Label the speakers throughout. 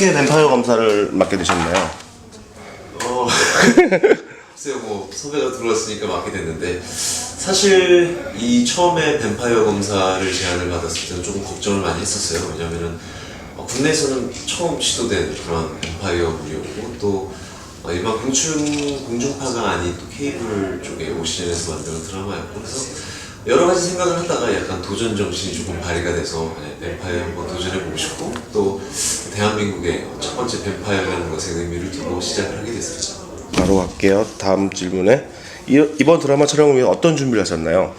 Speaker 1: 어떻게 뱀파이어 검사를 맡게 되셨나요?
Speaker 2: 글쎄요, 뭐 섭외가 들어왔으니까 맡게 됐는데, 사실 이 처음에 뱀파이어 검사를 제안을 받았을 때는 조금 걱정을 많이 했었어요. 왜냐면은 국내에서는 처음 시도된 그런 뱀파이어물이었고, 또 일반 공중파가 아닌 또 케이블 쪽에 오시즌에서 만드는 드라마였고, 그래서 여러 가지 생각을 하다가 약간 도전 정신이 조금 발휘가 돼서 뱀파이어 한번 도전해보고 싶고, 또 대한민국의 첫 번째 뱀파이어라는 것에 의미를 두고 시작을 하게 됐습니다.
Speaker 1: 바로 갈게요. 다음 질문에 이번 드라마 촬영을 위해 어떤 준비를 하셨나요?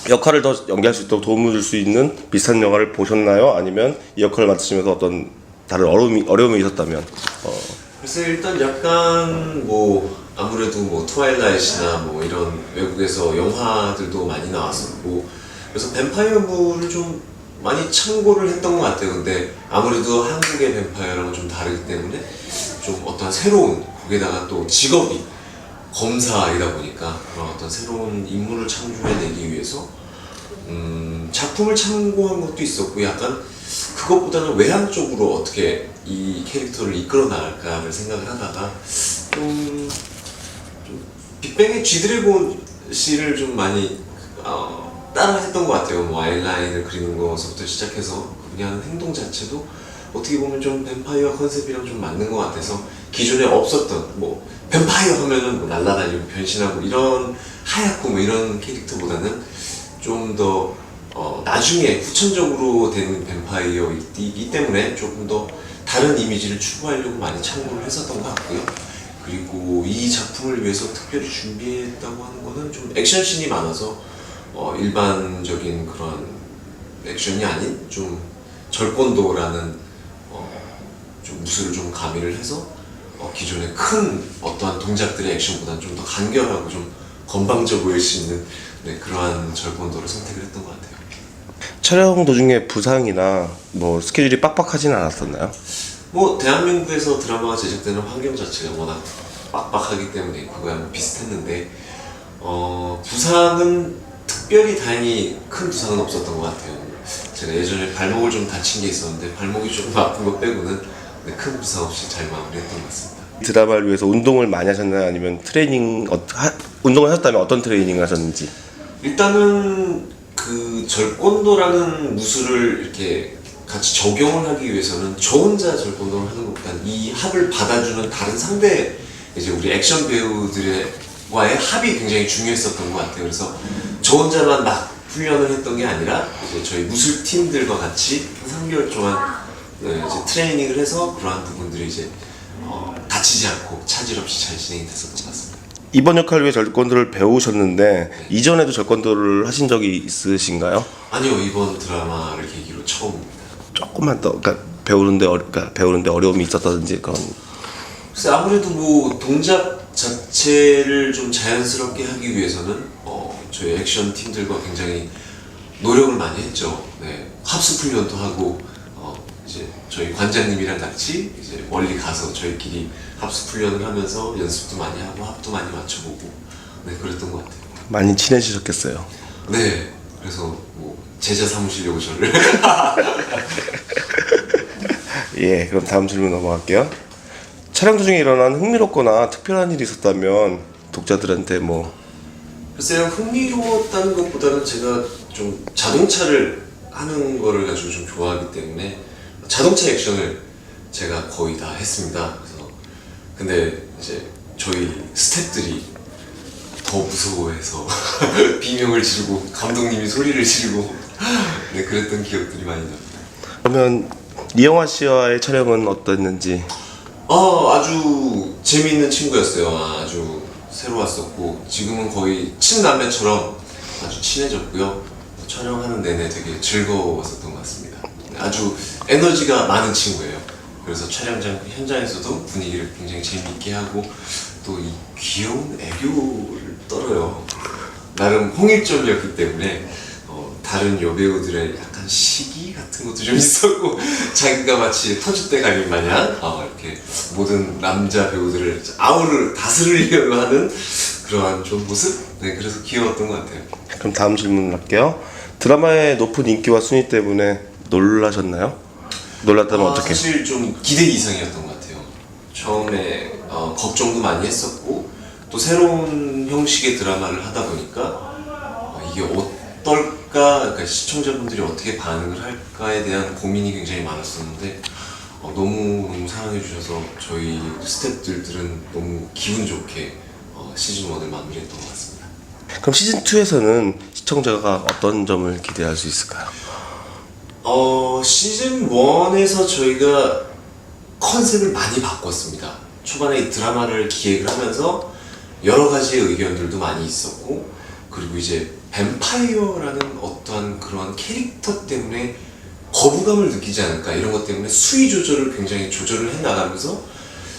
Speaker 1: 역할을 더 연기할 수 있도록 도움을 줄 수 있는 비슷한 영화를 보셨나요? 아니면 이 역할을 맡으시면서 어떤 다른 어려움이 있었다면?
Speaker 2: 글쎄, 일단 약간 뭐 아무래도 뭐 트와일라이트나 뭐 이런 외국에서 영화들도 많이 나왔었고, 그래서 뱀파이어물을 좀 많이 참고를 했던 것 같아요. 근데 아무래도 한국의 뱀파이어랑은 좀 다르기 때문에 좀 어떤 새로운, 거기다가 또 직업이 검사이다 보니까 그런 어떤 새로운 인물을 창조해내기 위해서 작품을 참고한 것도 있었고, 약간 그것보다는 외향 쪽으로 어떻게 이 캐릭터를 이끌어 나갈까를 생각을 하다가 좀 빅뱅의 G드래곤 씨를 좀 많이 따라 했던 것 같아요. 뭐 아이라인을 그리는 것부터 시작해서 그냥 행동 자체도 어떻게 보면 좀 뱀파이어 컨셉이랑 좀 맞는 것 같아서, 기존에 없었던 뭐 뱀파이어 하면은 뭐 날아다니고 변신하고 이런 하얗고 뭐 이런 캐릭터보다는 좀 더 나중에 후천적으로 된 뱀파이어이기 때문에 조금 더 다른 이미지를 추구하려고 많이 참고를 했었던 것 같고요. 그리고 이 작품을 위해서 특별히 준비했다고 하는 거는 좀 액션씬이 많아서 일반적인 그런 액션이 아닌 좀 절권도라는 좀 무술을 좀 가미를 해서 기존의 큰 어떠한 동작들의 액션보다는 좀 더 간결하고 좀 건방져 보일 수 있는 그러한 절권도를 선택을 했던 것 같아요.
Speaker 1: 촬영 도중에 부상이나 뭐 스케줄이 빡빡하진 않았었나요?
Speaker 2: 뭐 대한민국에서 드라마가 제작되는 환경 자체가 워낙 빡빡하기 때문에 그거랑 비슷했는데, 부상은 특별히 다행히 큰 부상은 없었던 것 같아요. 제가 예전에 발목을 좀 다친 게 있었는데 발목이 조금 아픈 거 빼고는 큰 부상 없이 잘 마무리했던 것 같습니다.
Speaker 1: 드라마를 위해서 운동을 많이 하셨나요? 아니면 운동을 하셨다면 어떤 트레이닝을 하셨는지?
Speaker 2: 일단은 그 절권도라는 무술을 이렇게 같이 적용을 하기 위해서는 저 혼자 절권도를 하는 것보다는 이 합을 받아주는 다른 상대, 이제 우리 액션 배우들과의 합이 굉장히 중요했었던 것 같아요. 그래서 저 혼자만 막 훈련을 했던 게 아니라 이제 저희 무술 팀들과 같이 한 3개월 동안 이제 트레이닝을 해서 그러한 부분들이 이제 다치지 않고 차질 없이 잘 진행이 됐었던 것 같습니다.
Speaker 1: 이번 역할을 위해 절권도를 배우셨는데 이전에도 절권도를 하신 적이 있으신가요?
Speaker 2: 아니요, 이번 드라마를 계기로 처음입니다.
Speaker 1: 조금만 더, 그러니까 배우는데 어려움이 있었다든지 그런.
Speaker 2: 글쎄, 아무래도 뭐 동작 자체를 좀 자연스럽게 하기 위해서는 저희 액션 팀들과 굉장히 노력을 많이 했죠. 합숙 훈련도 하고 이제 저희 관장님이랑 같이 이제 멀리 가서 저희끼리 합숙 훈련을 하면서 연습도 많이 하고 합도 많이 맞춰보고 그랬던 것 같아요.
Speaker 1: 많이 친해지셨겠어요.
Speaker 2: 네, 그래서 뭐 제자 삼으시려고 저를.
Speaker 1: 예, 그럼 다음 질문 넘어갈게요. 촬영 도중에 일어난 흥미롭거나 특별한 일이 있었다면 독자들한테 뭐.
Speaker 2: 글쎄요, 흥미로웠다는 것보다는 제가 좀 자동차를 하는 거를 가지고 좀 좋아하기 때문에 자동차 액션을 제가 거의 다 했습니다. 그래서 근데 이제 저희 스태프들이 더 무서워해서 비명을 지르고 감독님이 소리를 지르고 그랬던 기억들이 많이 납니다.
Speaker 1: 그러면 이영화 씨와의 촬영은 어땠는지?
Speaker 2: 아주 재미있는 친구였어요. 아주 새로웠었고 지금은 거의 친남매처럼 아주 친해졌고요. 촬영하는 내내 되게 즐거웠었던 것 같습니다. 아주 에너지가 많은 친구예요. 그래서 촬영장 현장에서도 분위기를 굉장히 재미있게 하고 또 이 귀여운 애교를 떨어요. 나름 홍일점이었기 때문에 다른 여배우들의 약간 시기 같은 것도 좀 있었고 자기가 마치 터줏대감인 마냥 이렇게 모든 남자 배우들을 다스리려고 하는 그러한 좀 모습? 그래서 귀여웠던 것 같아요.
Speaker 1: 그럼 다음 질문 할게요. 드라마의 높은 인기와 순위 때문에 놀라셨나요? 놀랐다면 어떻게?
Speaker 2: 사실 좀 기대 이상이었던 것 같아요. 처음에 걱정도 많이 했었고 또 새로운 형식의 드라마를 하다 보니까 이게 어떨까, 그러니까 시청자분들이 어떻게 반응을 할까에 대한 고민이 굉장히 많았었는데 너무 사랑해 주셔서 저희 스태프들은 너무 기분 좋게 시즌 1을 마무리했던 것 같습니다.
Speaker 1: 그럼 시즌 2에서는 시청자가 어떤 점을 기대할 수 있을까요?
Speaker 2: 시즌 1에서 저희가 컨셉을 많이 바꿨습니다. 초반에 이 드라마를 기획을 하면서 여러 가지의 의견들도 많이 있었고, 그리고 이제 뱀파이어라는 어떠한 그런 캐릭터 때문에 거부감을 느끼지 않을까, 이런 것 때문에 수위 조절을 굉장히 조절을 해 나가면서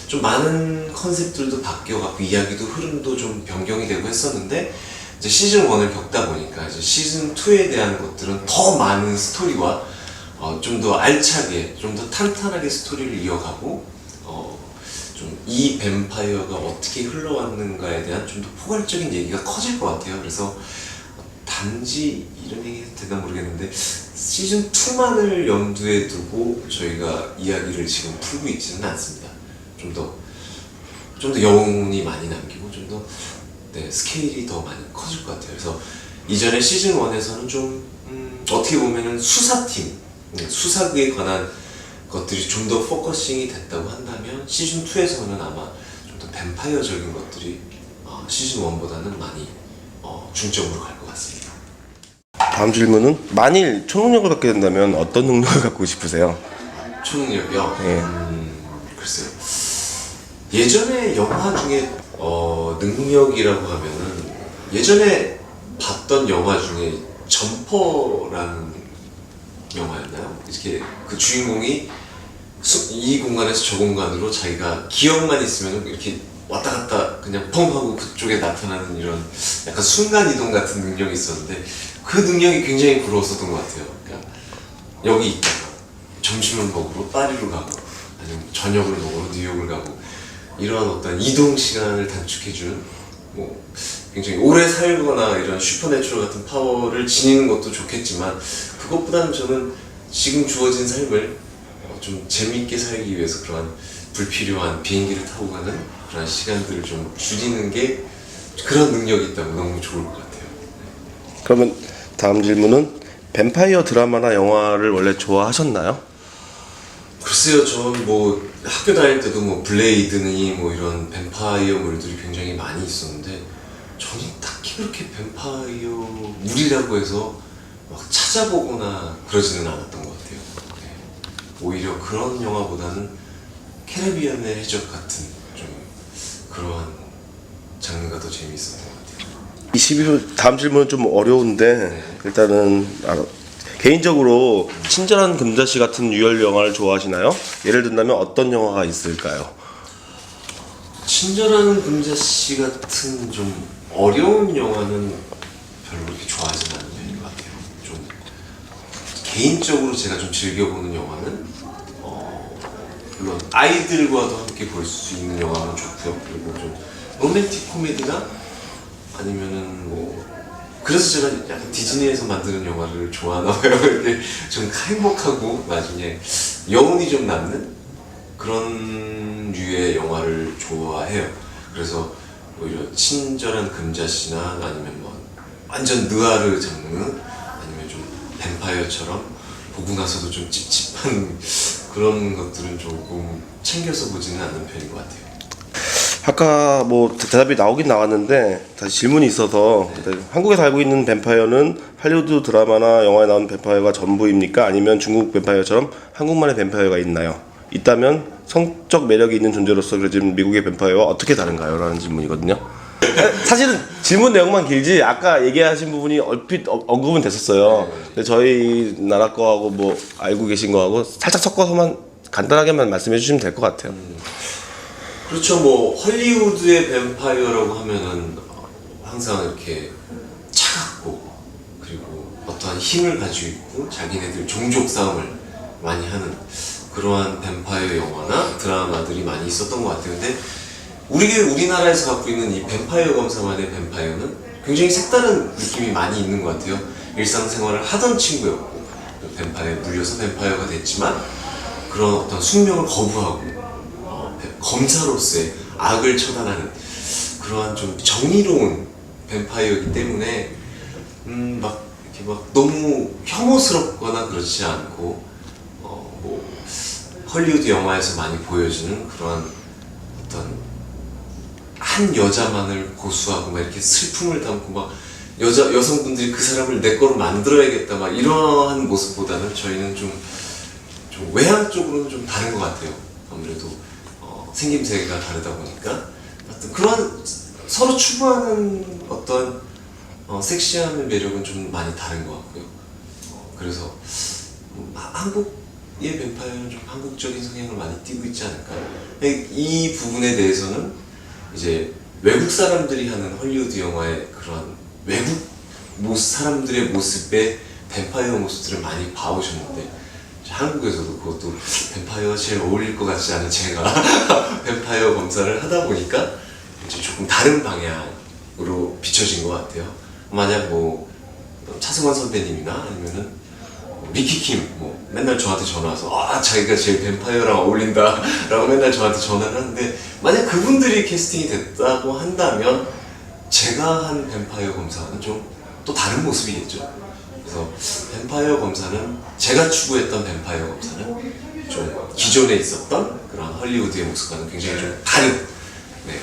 Speaker 2: 좀 많은 컨셉들도 바뀌어갖고 이야기도 흐름도 좀 변경이 되고 했었는데, 이제 시즌 1을 겪다 보니까 이제 시즌 2에 대한 것들은 더 많은 스토리와 좀 더 알차게, 좀 더 탄탄하게 스토리를 이어가고 좀 이 뱀파이어가 어떻게 흘러왔는가에 대한 좀 더 포괄적인 얘기가 커질 것 같아요. 그래서 단지 이런 얘기 해도 되나 모르겠는데 시즌 2만을 염두에 두고 저희가 이야기를 지금 풀고 있지는 않습니다. 좀 더 여운이 많이 남기고 좀 더 스케일이 더 많이 커질 것 같아요. 그래서 이전에 시즌 1에서는 좀 어떻게 보면은 수사팀, 수사에 관한 것들이 좀 더 포커싱이 됐다고 한다면 시즌 2에서는 아마 좀 더 뱀파이어적인 것들이 시즌 1보다는 많이 중점으로 갈 것 같습니다.
Speaker 1: 다음 질문은 만일 초능력을 갖게 된다면 어떤 능력을 갖고 싶으세요?
Speaker 2: 초능력이요?
Speaker 1: 예.
Speaker 2: 글쎄요. 예전에 영화 중에 능력이라고 하면은 예전에 봤던 영화 중에 점퍼라는 영화였나요? 이렇게 그 주인공이 이 공간에서 저 공간으로 자기가 기억만 있으면 이렇게 왔다 갔다 그냥 펑 하고 그쪽에 나타나는 이런 약간 순간 이동 같은 능력이 있었는데 그 능력이 굉장히 부러웠었던 것 같아요. 그러니까 여기 있다가 점심을 먹으러 파리로 가고 아니면 저녁을 먹으러 뉴욕을 가고 이런 어떤 이동 시간을 단축해주는 뭐 굉장히 오래 살거나 이런 슈퍼내추럴 같은 파워를 지니는 것도 좋겠지만 그것보다는 저는 지금 주어진 삶을 좀 재미있게 살기 위해서 그러한 불필요한 비행기를 타고 가는 그런 시간들을 좀 줄이는 게 그런 능력이 있다면 너무 좋을 것 같아요.
Speaker 1: 그러면 다음 질문은 뱀파이어 드라마나 영화를 원래 좋아하셨나요?
Speaker 2: 글쎄요, 저는 뭐 학교 다닐 때도 뭐 블레이드니 뭐 이런 뱀파이어물들이 굉장히 많이 있었는데 저는 딱히 그렇게 뱀파이어물이라고 해서 막 찾아보거나 그러지는 않았던 것 같아요. 오히려 그런 영화보다는 캐리비안의 해적 같은 좀 그러한 장르가 더 재미있었던 것 같아요. 12분
Speaker 1: 다음 질문은 좀 어려운데 일단은 개인적으로 친절한 금자씨 같은 유혈 영화를 좋아하시나요? 예를 든다면 어떤 영화가 있을까요?
Speaker 2: 친절한 금자씨 같은 좀 어려운 영화는 별로 그렇게 좋아하지는 않는 편인 것 같아요. 좀 개인적으로 제가 좀 즐겨보는 영화는 물론 아이들과도 함께 볼 수 있는 영화는 좋고요. 그리고 좀 로맨틱 코미디나 아니면은 뭐 그래서 제가 약간 디즈니에서 만드는 영화를 좋아하나 봐요. 이렇게 좀 행복하고 나중에 여운이 좀 남는 그런 류의 영화를 좋아해요. 그래서 오히려 친절한 금자씨나 아니면 뭐 완전 느와르 장르 아니면 좀 뱀파이어처럼 보고 나서도 좀 찝찝한 그런 것들은 조금 챙겨서 보지는 않는 편인 것 같아요.
Speaker 1: 아까 뭐 대답이 나오긴 나왔는데 다시 질문이 있어서 한국에서 알고 있는 뱀파이어는 할리우드 드라마나 영화에 나오는 뱀파이어가 전부입니까? 아니면 중국 뱀파이어처럼 한국만의 뱀파이어가 있나요? 있다면 성적 매력이 있는 존재로서 그려진 미국의 뱀파이어와 어떻게 다른가요? 라는 질문이거든요. 사실은 질문 내용만 길지 아까 얘기하신 부분이 얼핏 언급은 됐었어요. 근데 저희 나라 거하고 뭐 알고 계신 거하고 살짝 섞어서만 간단하게만 말씀해 주시면 될 것 같아요.
Speaker 2: 그렇죠. 뭐 헐리우드의 뱀파이어라고 하면은 항상 이렇게 차갑고 그리고 어떠한 힘을 가지고 있고 자기네들 종족 싸움을 많이 하는 그러한 뱀파이어 영화나 드라마들이 많이 있었던 것 같아요. 근데 우리나라에서 갖고 있는 이 뱀파이어 검사만의 뱀파이어는 굉장히 색다른 느낌이 많이 있는 것 같아요. 일상생활을 하던 친구였고 뱀파이어에 물려서 뱀파이어가 됐지만 그런 어떤 숙명을 거부하고 검사로서의 악을 처단하는 그러한 좀 정의로운 뱀파이어이기 때문에 막 이렇게 막 너무 혐오스럽거나 그렇지 않고 뭐 헐리우드 영화에서 많이 보여주는 그러한 어떤 한 여자만을 고수하고 막 이렇게 슬픔을 담고 막 여성분들이 그 사람을 내 거로 만들어야겠다 막 이러한 모습보다는 저희는 좀 외향 쪽으로는 좀 다른 것 같아요. 아무래도 생김새가 다르다 보니까 하여튼 그런 서로 추구하는 어떤 섹시함의 매력은 좀 많이 다른 것 같고요. 그래서 한국의 뱀파이어는 좀 한국적인 성향을 많이 띠고 있지 않을까. 이 부분에 대해서는 이제 외국 사람들이 하는 헐리우드 영화의 그런 외국 사람들의 모습에 뱀파이어 모습들을 많이 봐오셨는데 한국에서도 그것도 뱀파이어가 제일 어울릴 것 같지 않은 제가 뱀파이어 검사를 하다 보니까 이제 조금 다른 방향으로 비춰진 것 같아요. 만약 뭐 차승원 선배님이나 아니면은 미키킴 뭐 맨날 저한테 전화 와서 자기가 제일 뱀파이어랑 어울린다 라고 맨날 저한테 전화를 하는데 만약 그분들이 캐스팅이 됐다고 한다면 제가 한 뱀파이어 검사는 좀 또 다른 모습이겠죠. 그래서 뱀파이어 검사는 제가 추구했던 뱀파이어 검사는 좀 기존에 있었던 그런 헐리우드의 모습과는 굉장히 좀 다른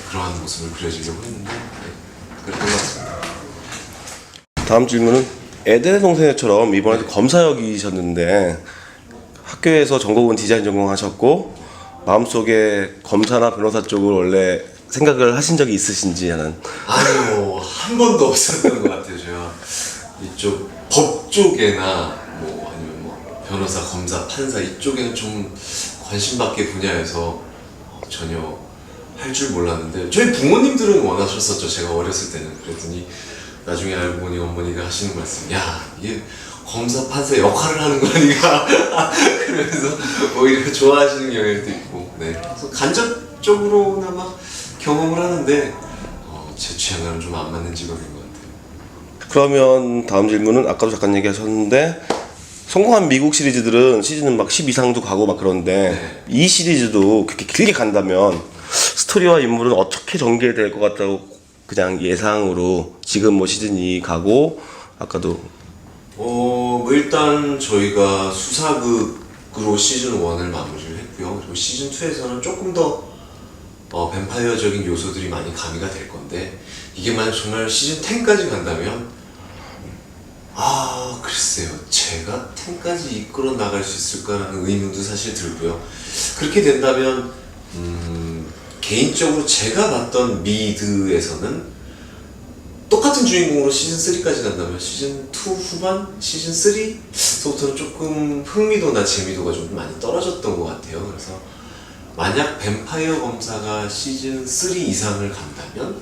Speaker 2: 그러한 모습을 그려주려고 했는데 그랬던 것 같습니다.
Speaker 1: 다음 질문은 에덴의 동생처럼 이번에도 검사 역이셨는데 학교에서 전공은 디자인 전공하셨고 마음속에 검사나 변호사 쪽을 원래 생각을 하신 적이 있으신지 하는.
Speaker 2: 아니요, 한 번도 없었던 것 같아요. 제가 이쪽 법 쪽에나 뭐 아니면 뭐 변호사, 검사, 판사 이쪽에는 좀 관심 밖의 분야에서 전혀 할 줄 몰랐는데 저희 부모님들은 원하셨었죠. 제가 어렸을 때는. 그랬더니 나중에 알고 보니 어머니가 하시는 말씀, 야 이게 검사, 판사 역할을 하는 거니까 그러면서 오히려 좋아하시는 경향도 있고, 그래서 간접적으로나마 경험을 하는데 제 취향과는 좀 안 맞는 직업인 것 같아요.
Speaker 1: 그러면 다음 질문은 아까도 잠깐 얘기하셨는데 성공한 미국 시리즈들은 시즌은 막 10 이상도 가고 막 그런데 이 시리즈도 그렇게 길게 간다면 스토리와 인물은 어떻게 전개될 것 같다고 그냥 예상으로 지금 뭐 시즌 2 가고 아까도
Speaker 2: 뭐 일단 저희가 수사극으로 시즌 1을 마무리를 했고요. 그리고 시즌 2에서는 조금 더 뱀파이어적인 요소들이 많이 가미가 될 건데 이게 만약 정말 시즌 10까지 간다면 글쎄요. 제가 10까지 이끌어 나갈 수 있을까라는 의문도 사실 들고요. 그렇게 된다면 개인적으로 제가 봤던 미드에서는 똑같은 주인공으로 시즌 3까지 간다면 시즌 2 후반, 시즌 3부터는 조금 흥미도나 재미도가 좀 많이 떨어졌던 것 같아요. 그래서 만약 뱀파이어 검사가 시즌 3 이상을 간다면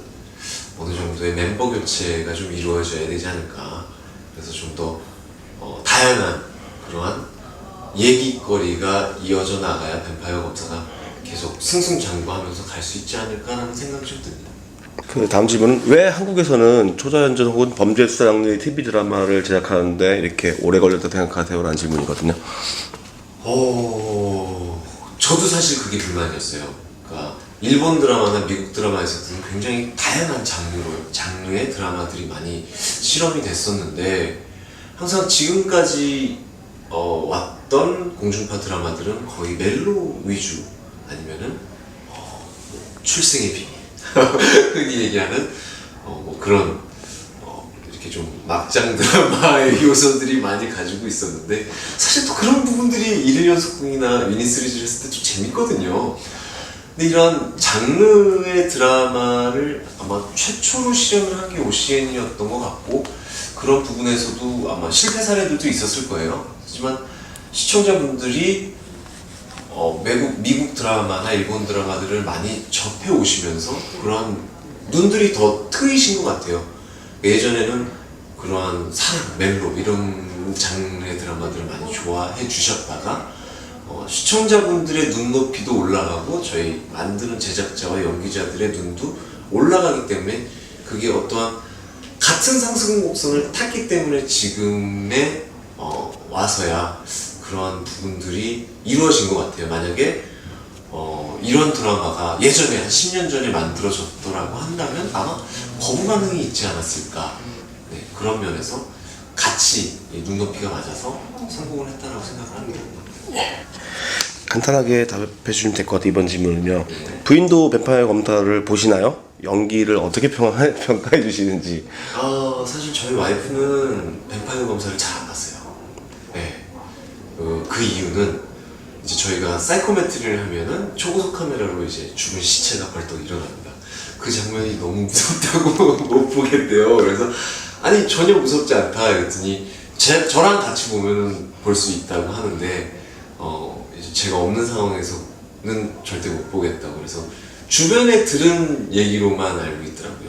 Speaker 2: 어느 정도의 멤버 교체가 좀 이루어져야 되지 않을까. 그래서 좀 더 다양한 그러한 얘기거리가 이어져 나가야 뱀파이어 검사가 계속 승승장구하면서 갈 수 있지 않을까라는 생각이 좀 듭니다.
Speaker 1: 그 다음 질문은 왜 한국에서는 초자연전 혹은 범죄 수사 장르의 TV 드라마를 제작하는데 이렇게 오래 걸렸다고 생각하세요? 라는 질문이거든요.
Speaker 2: 저도 사실 그게 불만이었어요. 그러니까 일본 드라마나 미국 드라마에서는 굉장히 다양한 장르의 드라마들이 많이 실험이 됐었는데 항상 지금까지 왔던 공중파 드라마들은 거의 멜로 위주 아니면은 출생의 비밀 흔히 얘기하는 뭐 그런 이렇게 좀 막장 드라마의 요소들이 많이 가지고 있었는데 사실 또 그런 부분들이 일일 연속극이나 미니 시리즈를 했을 때 좀 재밌거든요. 근데 이런 장르의 드라마를 아마 최초로 실현을 한 게 OCN이었던 것 같고 그런 부분에서도 아마 실패 사례들도 있었을 거예요. 하지만 시청자분들이 미국 드라마나 일본 드라마들을 많이 접해 오시면서 그러한 눈들이 더 트이신 것 같아요. 예전에는 그러한 사랑, 멜로 이런 장르의 드라마들을 많이 좋아해 주셨다가 시청자분들의 눈높이도 올라가고 저희 만드는 제작자와 연기자들의 눈도 올라가기 때문에 그게 어떠한 같은 상승곡선을 탔기 때문에 지금에 와서야 그러한 부분들이 이루어진 것 같아요. 만약에 이런 드라마가 예전에 한 10년 전에 만들어졌더라고 한다면 아마 거부 반응이 있지 않았을까. 네, 그런 면에서 같이 눈높이가 맞아서 성공을 했다라고 생각을 합니다.
Speaker 1: 간단하게 답해 주시면 될 것 같아요. 이번 질문은요. 부인도 뱀파이어 검사를 보시나요? 연기를 어떻게 평가해 주시는지.
Speaker 2: 사실 저희 와이프는 뱀파이어 검사를 잘 안 봤어요. 네. 그 이유는 이제 저희가 사이코메트리를 하면은 초고속 카메라로 이제 죽은 시체가 벌떡 일어납니다. 그 장면이 너무 무섭다고 못 보겠대요. 그래서 아니 전혀 무섭지 않다 그랬더니 저랑 같이 보면은 볼 수 있다고 하는데 이제 제가 없는 상황에서는 절대 못 보겠다고 그래서 주변에 들은 얘기로만 알고 있더라고요.